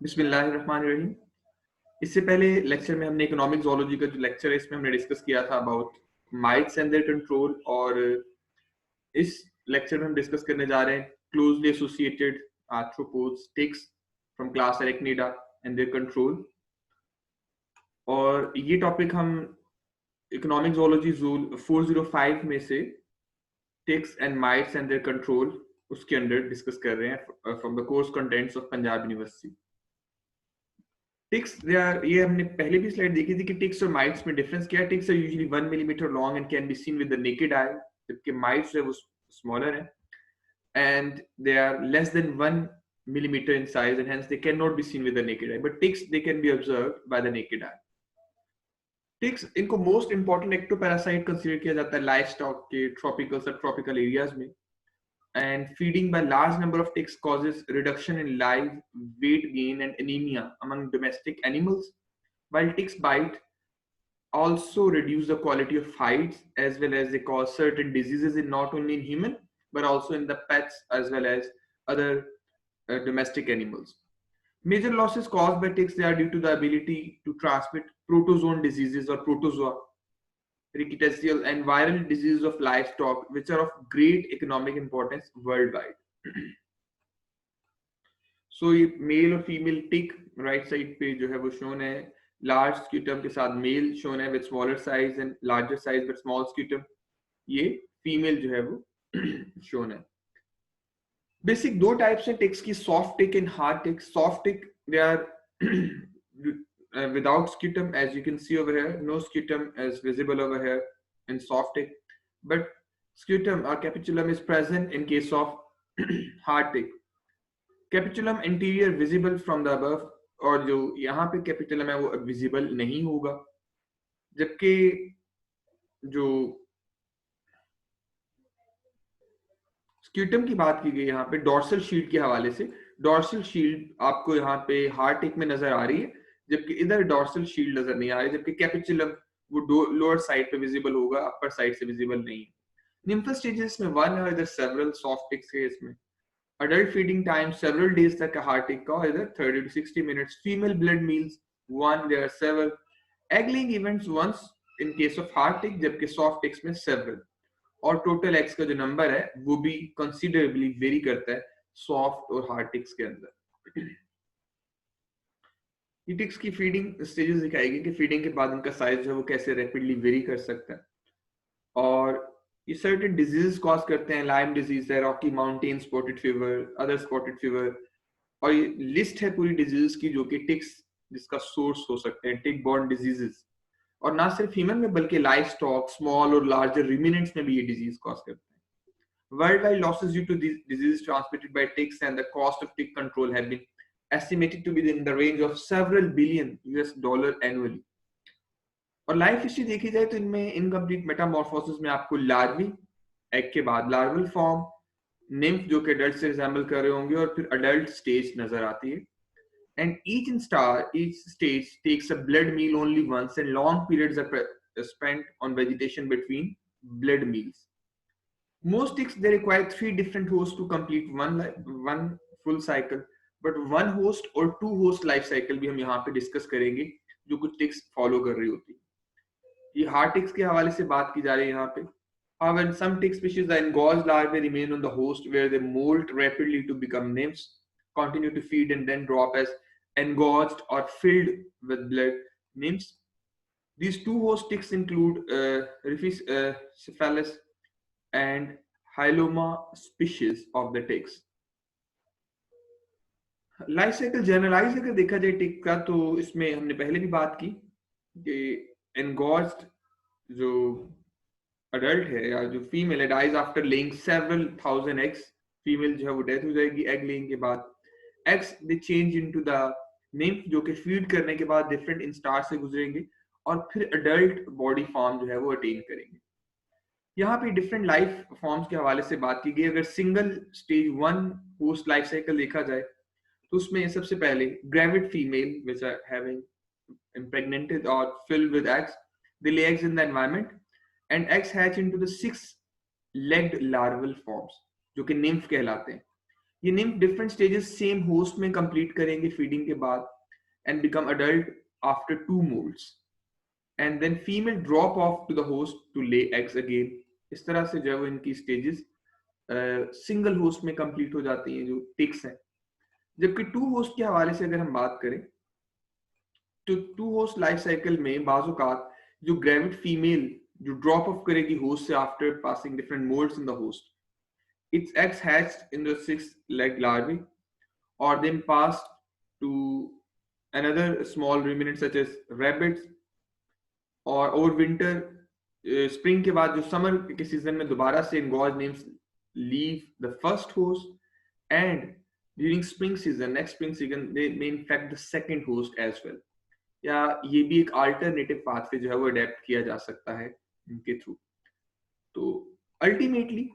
बिस्मिल्लाहिर्रहमानिर्रहीम। इससे पहले लेक्चर में हमने इकोनॉमिक ज़ूलॉजी का जो लेक्चर है इसमें हमने डिस्कस किया था about mites and their control, और इस लेक्चर में हम डिस्कस करने जा रहे हैं closely associated arthropods ticks from class arachnida and their control. और ये टॉपिक हम इकोनॉमिक ज़ूलॉजी ज़ूल 405 में से ticks and mites and their control उसके अंडर डिस्कस कर रहे हैं from the course contents of Punjab university. Ticks ये हमने पहले भी स्लाइड देखी थी कि टिक्स और माइट्स में डिफरेंस क्या है। Ticks are usually 1 millimetre long and can be seen with the naked eye, जबकि माइट्स जो है वो स्मॉलर है and they are less than 1 millimeter in size and hence they cannot be seen with the naked eye, but ticks they can be observed by the naked eye. Ticks इनको most important ectoparasite consider किया जाता है life stock के tropical sub tropical areas में, and feeding by large number of ticks causes reduction in live weight gain and anemia among domestic animals, while ticks bite also reduce the quality of hides as well as they cause certain diseases in not only in human but also in the pets as well as other domestic animals. Major losses caused by ticks, they are due to the ability to transmit protozoan diseases or protozoa, rickettsial and viral diseases of livestock, which are of great economic importance worldwide. So ये mail और female टिक right side पे जो है वो shown है, large scutum के साथ male shown है with smaller size and larger size but small scutum, ये फीमेल जो है वो शोन है। बेसिक दो टाइप्स हैं टिक्स की, soft tick and hard tick. Soft tick they are without scutum, as you can see over here. No scutum is visible over here in soft tick, but scutum or capitulum is present in case of hard tick. Capitulum anterior visible from the above, और जो यहाँ पे कैपिटलम है वो visible नहीं होगा, जबकि जो स्क्यूटम की बात की गई यहाँ पे डॉर्सल शील्ड के हवाले से, डॉर्सल शील्ड आपको यहाँ पे हार्ड टिक में नजर आ रही है, जबकि इधर डॉर्सल शील्ड नजर नहीं आ रही, जबकि कैपिचुलम वो लोअर साइड पे विजिबल होगा, अपर साइड से विजिबल नहीं है। निम्फल स्टेजेस में वन है, इधर सेवरल सॉफ्ट टिक्स है इसमें। Adult feeding time several days तक हार्ड टिक का, इधर 30 to 60 minutes. Female blood meals one, there are several. Egg laying events once in case of hard tick, जबकि soft ticks में several. और टोटल एक्स का जो नंबर है वो भी कंसिडरेबली वेरी करता है सॉफ्ट और हार्ड टिक्स के अंदर। ये टिक्स की फीडिंग स्टेजेस दिखाएगी कि फीडिंग के बाद इनका साइज जो है वो कैसे रैपिडली वेरी कर सकता है, और ये सर्टेन डिजीजेस कॉज करते हैं। लाइम डिजीज है, Rocky mountain spotted fever, other spotted fever, और ये लिस्ट है पूरी डिजीजेस की जो कि टिक्स जिसका सोर्स हो सकते हैं, टिक बॉर्न डिजीजेस। और ना सिर्फ ह्यूमन में बल्कि लाइफ स्टॉक, स्मॉल और लार्जर रिमिनेंट्स में भी ये डिजीज कॉज करते हैं। Worldwide losses due to these diseases transmitted by ticks and the cost of tick control have been estimated to be in the range of several billion US$ annually. और life history देखी जाए तो इनमें incomplete Metamorphosis में आपको larvae, egg के बाद larval form, nymph जो कि अडल्ट से रिजेंबल कर रहे होंगे, और फिर अडल्ट स्टेज नजर आती है। And each stage takes a blood meal only once, and long periods are spent on vegetation between blood meals. Most ticks they require 3 different hosts to complete one full cycle, but one host or 2 host life cycle भी हम यहाँ पे discuss करेंगे जो कुछ ticks follow कर रही होती है। ये हार्ड टिक्स के हवाले से बात की जा रही है यहाँ पे। However, some tick species, the engorged larvae remain on the host where they molt rapidly to become nymphs, continue to feed and then drop as engorged or filled with blood nymphs. These 2 host ticks include Rhiphicephalus and Hyaloma species of the ticks. Life cycle generalise अगर देखा जाए टिक का, तो इसमें हमने पहले भी बात की कि engorged जो अडल्ट है या जो फीमेल है dies after laying several thousand eggs, female जो है वो डेथ हो जाएगी एग लेइंग के बाद। Eggs they change into the nymph जो कि फीड करने के बाद डिफरेंट इंस्टार से गुजरेंगे और फिर अडल्ट बॉडी फॉर्म जो है वो अटेन करेंगे। यहाँ पे डिफरेंट लाइफ फॉर्म्स के हवाले से बात की गई। अगर single stage 1 post life cycle देखा जाए तो उसमें सबसे पहले gravid female which are having impregnated or filled with eggs, they lay eggs in the environment and eggs hatch into the 6-legged larval forms जो कि nymph कहलाते हैं। ये nymph different stages same host में कंप्लीट करेंगे feeding के बाद and become adult after 2 molts, and then female drop off to the host to lay eggs again. इस तरह से जो है इनकी स्टेजेस सिंगल होस्ट में कंप्लीट हो जाती हैं जो टिक्स हैं। जबकि 2 होस्ट के हवाले से अगर हम बात करें तो 2 होस्ट लाइफ साइकिल में बाजुकात जो ग्रेविड फीमेल जो ड्रॉप ऑफ करेगी होस्ट से after passing different moulds in the host, its eggs hatched in the 6-leg larvae or then passed to another small ruminant such as rabbits, और over winter spring के बाद जो summer के season में दोबारा से engorged nymphs leave the first host, and during spring season, next spring season, they may infect the second host as well। या ये भी एक अल्टरनेटिव पाथवे जो है वो अडेप्ट किया जा सकता है इनके थ्रू। तो अल्टीमेटली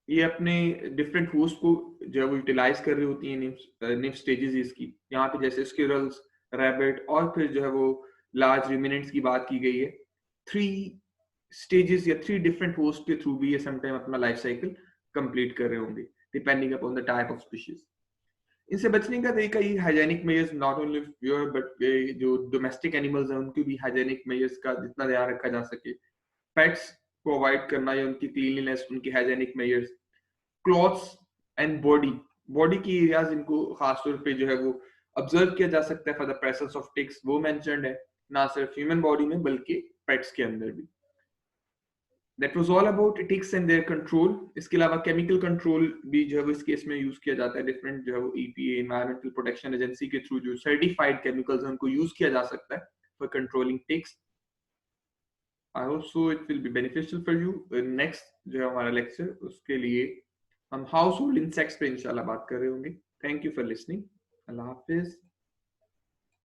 ये अपने डिफरेंट होस्ट को जो है वो यूटिलाइज कर रही होती हैं निम्फ स्टेजेस इसकी। यहाँ पे जैसे स्क्विरल्स, रैबिट और फिर जो है वो लार्ज रिमिनेंट्स की बात की गई है। 3 स्टेजेस या 3 डिफरेंट होस्ट के थ्रू भी ये समटाइम अपना लाइफ साइकिल कंप्लीट कर रहे होंगे depending upon the type of species. इनसे बचने का तरीका ये hygienic measures, not only pure but जो डोमेस्टिक एनिमल्स हैं उनके भी हाइजेनिक मेजर्स का जितना ध्यान रखा जा सके। पेट्स को अवॉइड करना या उनकी क्लीनलीनेस, उनकी hygienic measures, clothes and body की एरियाज इनको खासतौर पे जो है वो ऑब्जर्व किया जा सकता है for the presence of ticks, वो मेंशन्ड है ना सिर्फ ह्यूमन बॉडी में बल्कि पेट्स के अंदर भी। That was all about ticks and their control. इसके अलावा केमिकल कंट्रोल भी जो है वो इस केस में यूज किया जाता है। डिफरेंट जो है वो EPA एनवायरमेंटल प्रोटेक्शन एजेंसी के थ्रू जो सर्टिफाइड केमिकल्स हैं उनको यूज किया जा सकता है for controlling ticks. I hope so it will be beneficial for you. Next जो है हमारा लेक्चर उसके लिए हम हाउस होल्ड इंसेक्ट्स पे इंशाल्लाह बात कर रहे होंगे। Thank you for listening. Allah Hafiz.